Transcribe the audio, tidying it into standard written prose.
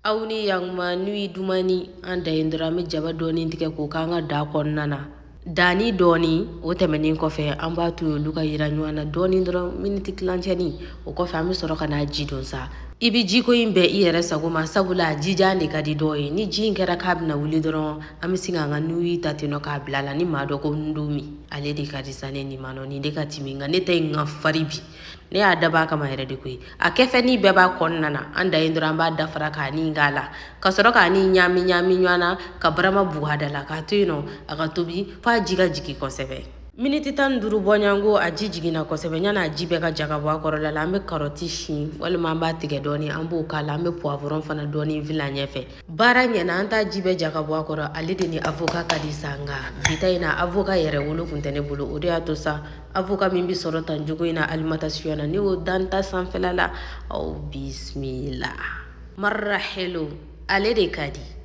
Auni yang ma nui dumani anda indra mi jaba doni ntike ko kanga da konnana dani doni o temenin ko fe amba tu luka yira nywana doni ndro miniti klanchani o ko fa mi soro kana jidon sa ibi jiko imbe iyere sagoma sabula jijani kadi doyi ni jingera kabna wuli dron ami singa nga nui tatino kablala ni mado ko ndumi ale di kadi sane ni mano ni de katiminga ne tay nga faribi ne adaba kama yere de koy a kefe ni beba konnana anda indra ba dafara ka ni ngala ka soro ka ni nyami nywana ka brama buhadala ka tuino aga tobi fa jiga jigi kosebe miniti tan duru bonyango a jijigina kosebe nyana jibe ka jaga bo akorola la ambe karoti shi wala mamba tige doni ambo kala ambe poivron fana doni villa nyefe bara nyana anta jibe jaga bo akoro alide ni avocat kadisanga bitaina avocat yere wulu kuntene bulu ode atosa avocat mimbi soro tanjugo ina alimentation na ni o danta sanfelala au bismillah marrahelu alede kadi